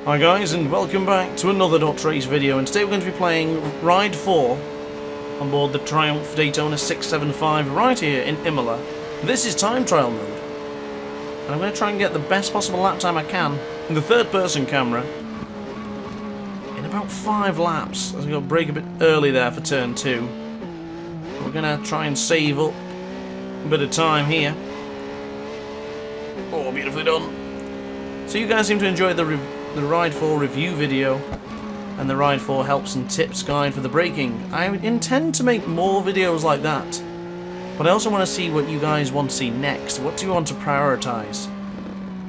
Hi guys, and welcome back to another DrAce video, and today we're going to be playing Ride 4 on board the Triumph Daytona 675 right here in Imola. This is time trial mode, and I'm going to try and get the best possible lap time I can in the third person camera in about 5 laps. I'm going to brake a bit early there for turn 2. We're going to try and save up a bit of time here. Oh, beautifully done. So you guys seem to enjoy the Ride 4 review video and the Ride 4 helps and tips guide for the braking. I intend to make more videos like that, but I also want to see what you guys want to see next. What do you want to prioritise?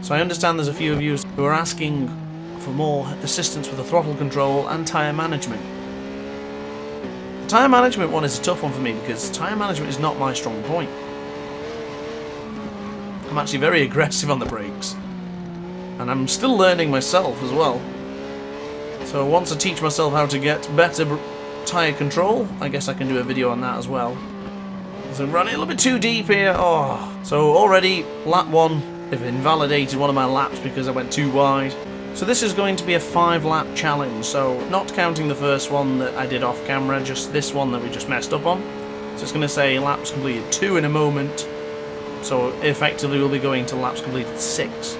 So I understand there's a few of you who are asking for more assistance with the throttle control and tyre management. The tyre management one is a tough one for me because tyre management is not my strong point. I'm actually very aggressive on the brakes. And I'm still learning myself as well. So once I teach myself how to get better tyre control, I guess I can do a video on that as well. So I'm running a little bit too deep here. Oh, so already lap 1, I've invalidated one of my laps because I went too wide. So this is going to be a 5-lap challenge. So not counting the first one that I did off camera, just this one that we just messed up on. So it's going to say laps completed 2 in a moment. So effectively we'll be going to laps completed 6.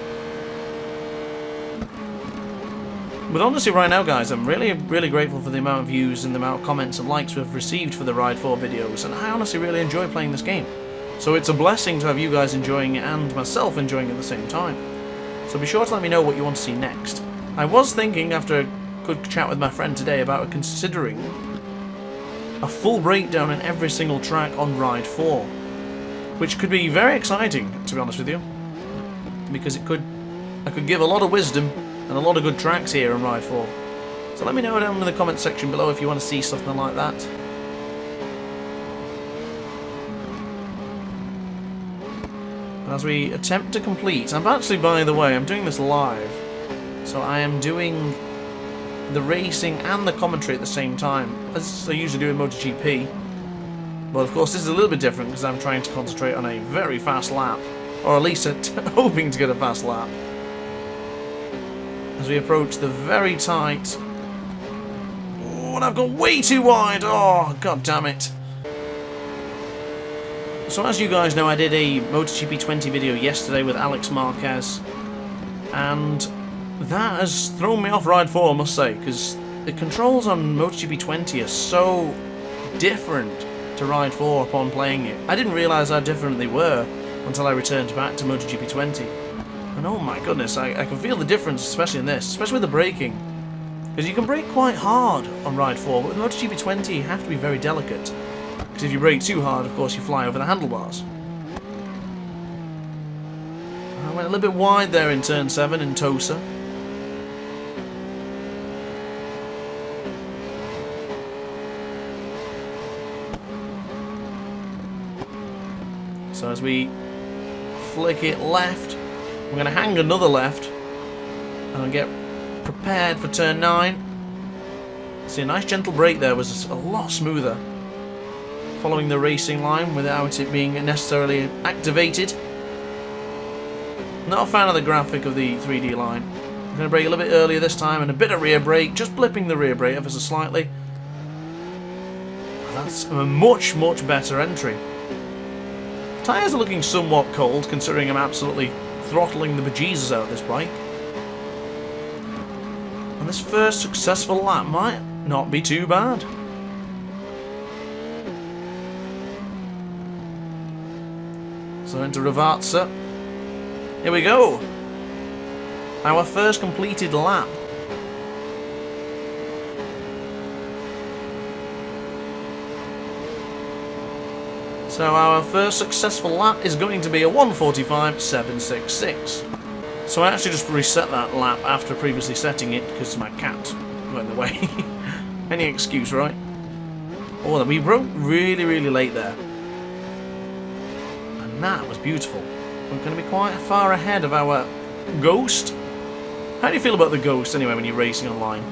But honestly right now guys, I'm really grateful for the amount of views and the amount of comments and likes we've received for the Ride 4 videos, and I honestly really enjoy playing this game. So it's a blessing to have you guys enjoying it and myself enjoying it at the same time. So be sure to let me know what you want to see next. I was thinking, after a good chat with my friend today, about considering a full breakdown in every single track on Ride 4. Which could be very exciting, to be honest with you. Because I could give a lot of wisdom and a lot of good tracks here on Ride 4. So let me know down in the comment section below if you want to see something like that. And as we attempt to complete, I'm actually, by the way, I'm doing this live. So I am doing the racing and the commentary at the same time, as I usually do in MotoGP. But of course this is a little bit different because I'm trying to concentrate on a very fast lap. Or at least hoping to get a fast lap. As we approach the very tight... Oh, and I've gone way too wide! Oh, god damn it. So as you guys know, I did a MotoGP 20 video yesterday with Alex Marquez. And that has thrown me off Ride 4, I must say. Because the controls on MotoGP 20 are so different to Ride 4 upon playing it. I didn't realise how different they were until I returned back to MotoGP 20. And oh my goodness, I can feel the difference, especially in this, especially with the braking. Because you can brake quite hard on Ride 4, but with MotoGP 20 you have to be very delicate. Because if you brake too hard, of course, you fly over the handlebars. I went a little bit wide there in turn 7 in Tosa. So as we flick it left, we're going to hang another left and get prepared for turn 9. See, a nice gentle brake there was a lot smoother, following the racing line without it being necessarily activated. Not a fan of the graphic of the 3D line. I'm going to brake a little bit earlier this time and a bit of rear brake, just blipping the rear brake ever so slightly. That's a much better entry. Tyres are looking somewhat cold considering I'm absolutely throttling the bejesus out of this bike. And this first successful lap might not be too bad. So into Ravazza. Here we go. Our first completed lap. So our first successful lap is going to be a 1:45.766. So I actually just reset that lap after previously setting it because my cat went in the way. Any excuse, right? Oh, we broke really late there. And that was beautiful. We're going to be quite far ahead of our Ghost. How do you feel about the Ghost anyway when you're racing online?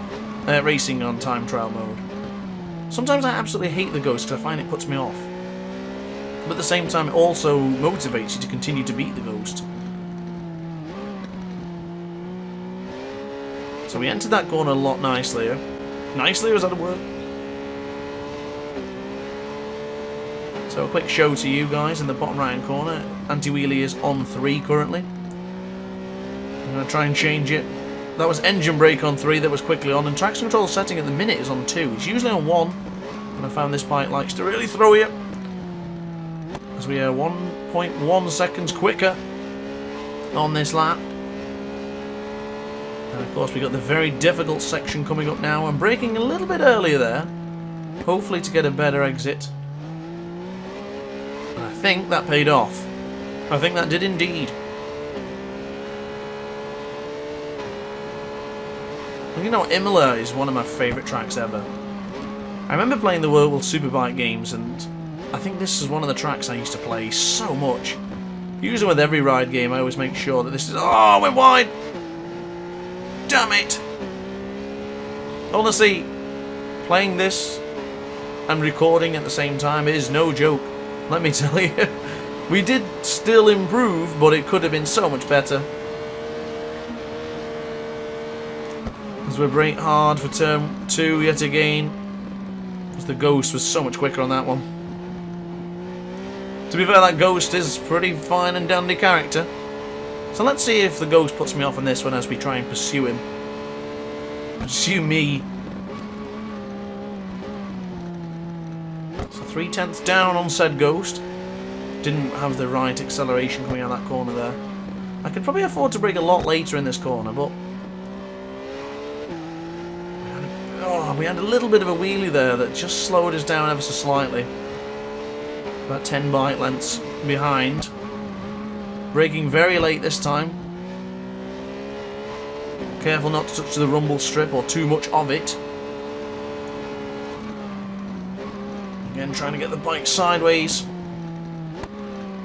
Racing on time trial mode. Sometimes I absolutely hate the Ghost because I find it puts me off. But at the same time it also motivates you to continue to beat the Ghost. So we entered that corner a lot nicely. Nicely, was that a word? So a quick show to you guys in the bottom right hand corner. Anti-wheelie is on 3 currently. I'm going to try and change it. That was engine brake on 3, that was quickly on, and traction control setting at the minute is on 2. It's usually on 1, and I found this bike likes to really throw you. As we are 1.1 seconds quicker on this lap. And of course we got the very difficult section coming up now. I'm braking a little bit earlier there, hopefully to get a better exit. And I think that paid off. I think that did indeed. You know, Imola is one of my favourite tracks ever. I remember playing the World Superbike games, and I think this is one of the tracks I used to play so much. Usually with every ride game, I always make sure that this is... Oh, we're wide! Damn it! Honestly, playing this and recording at the same time is no joke. Let me tell you. We did still improve, but it could have been so much better. As we brake hard for turn 2 yet again. As the Ghost was so much quicker on that one. To be fair, that Ghost is pretty fine and dandy character. So let's see if the Ghost puts me off on this one as we try and pursue him. Pursue me. So 3/10 down on said Ghost. Didn't have the right acceleration coming out of that corner there. I could probably afford to brake a lot later in this corner, but... we had a little bit of a wheelie there that just slowed us down ever so slightly. About 10 bike lengths behind. Braking very late this time. Careful not to touch the rumble strip or too much of it. Again, trying to get the bike sideways.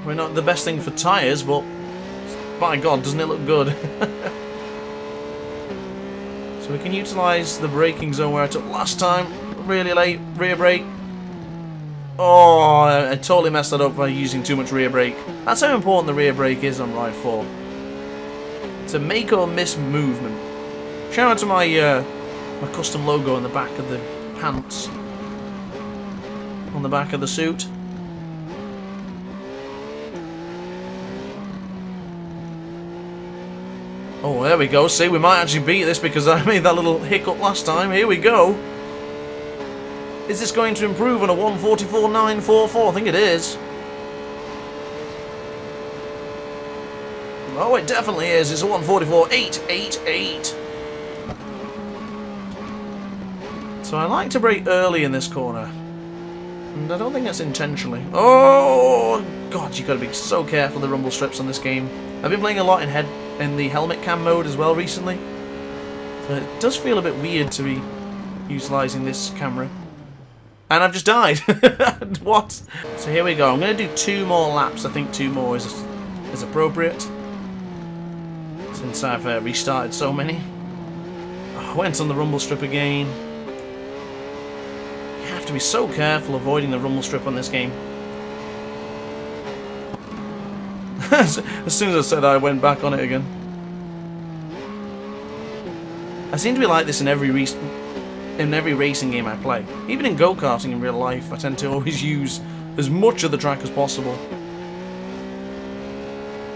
We're not the best thing for tyres, but by God, doesn't it look good? So we can utilise the braking zone where I took last time. Really late, rear brake. Oh, I totally messed that up by using too much rear brake. That's how important the rear brake is on Ride 4. It's a make or miss movement. Shout out to my my custom logo on the back of the pants. On the back of the suit. Oh, there we go. See, we might actually beat this because I made that little hiccup last time. Here we go. Is this going to improve on a 1:44.944? I think it is. Oh, it definitely is. It's a 1:44.888. So I like to brake early in this corner. And I don't think that's intentionally. Oh, God, you've got to be so careful of the rumble strips on this game. I've been playing a lot in the helmet cam mode as well recently. So it does feel a bit weird to be utilising this camera. And I've just died. What? So here we go. I'm going to do 2 more laps. I think 2 more is appropriate. Since I've restarted so many. Oh, I went on the rumble strip again. You have to be so careful avoiding the rumble strip on this game. As soon as I said that, I went back on it again. I seem to be like this in every racing game I play. Even in go-karting in real life, I tend to always use as much of the track as possible.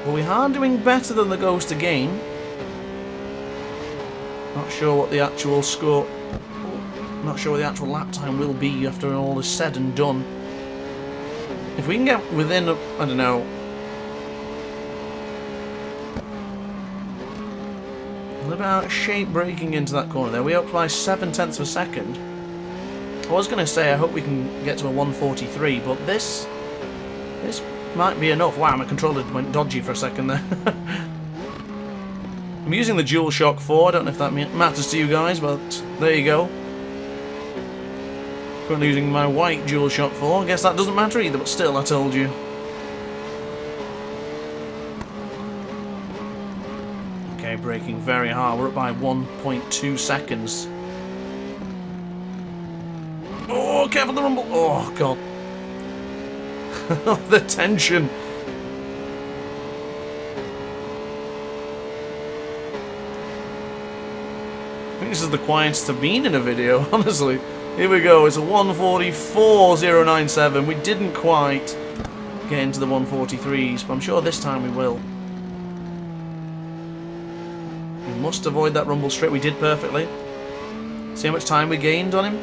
But we are doing better than the Ghost again. Not sure what the actual score... Not sure what the actual lap time will be after all is said and done. If we can get within, I don't know... about shape braking into that corner there. We're up by 7/10 of a second. I was going to say I hope we can get to a 1:43, but this might be enough. Wow, my controller went dodgy for a second there. I'm using the DualShock 4. I don't know if that matters to you guys, but there you go. Currently using my white DualShock 4. I guess that doesn't matter either, but still, I told you. Braking very hard. We're up by 1.2 seconds. Oh, careful the rumble. Oh, God. The tension. think this is the quietest I've been in a video, honestly. Here we go, it's a 144.097. We didn't quite get into the 143s, but I'm sure this time we will. We must avoid that rumble strip. We did perfectly. See how much time we gained on him?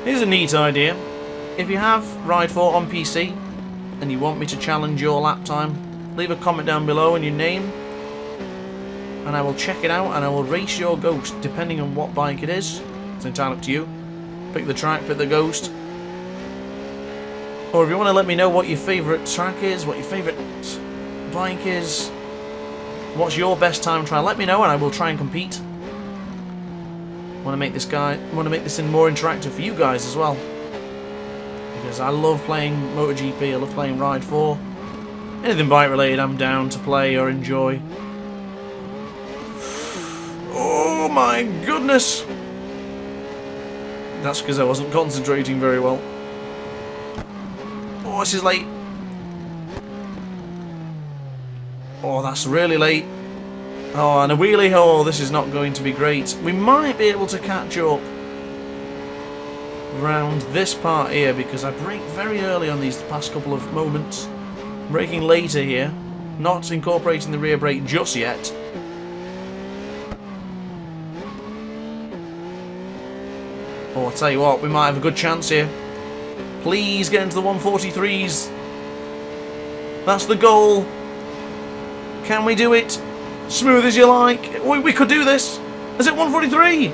Here's a neat idea. If you have Ride 4 on PC and you want me to challenge your lap time, leave a comment down below and your name, and I will check it out and I will race your Ghost depending on what bike it is. It's entirely up to you. Pick the track, pick the Ghost. Or if you want to let me know what your favourite track is, what your favourite bike is, what's your best time trial, let me know and I will try and compete. Want to make this more interactive for you guys as well. Because I love playing MotoGP, I love playing Ride 4. Anything bike related I'm down to play or enjoy. Oh my goodness! That's because I wasn't concentrating very well. Oh, this is late. Oh, that's really late. Oh, and a wheelie. Oh, this is not going to be great. We might be able to catch up around this part here because I brake very early on these past couple of moments. Braking later here. Not incorporating the rear brake just yet. Oh, I'll tell you what, we might have a good chance here. Please get into the 143s. That's the goal. Can we do it? Smooth as you like. We could do this. Is it 143?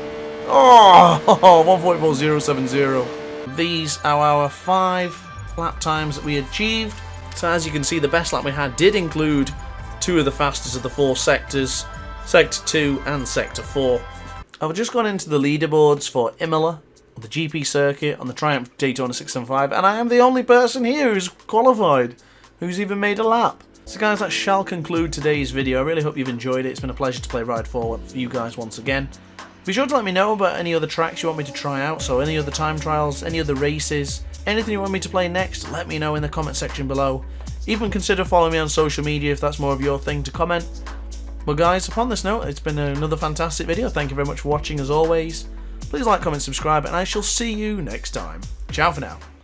Oh, 144.070. These are our 5 lap times that we achieved. So as you can see, the best lap we had did include 2 of the fastest of the 4 sectors, Sector 2 and Sector 4. I've just gone into the leaderboards for Imola, the GP circuit, on the Triumph Daytona 675, and I am the only person here who's qualified, who's even made a lap. So guys, that shall conclude today's video. I really hope you've enjoyed it. It's been a pleasure to play Ride 4 for you guys once again. Be sure to let me know about any other tracks you want me to try out, so any other time trials, any other races, anything you want me to play next, let me know in the comment section below. Even consider following me on social media if that's more of your thing to comment. But guys, upon this note, it's been another fantastic video. Thank you very much for watching as always. Please like, comment, subscribe, and I shall see you next time. Ciao for now.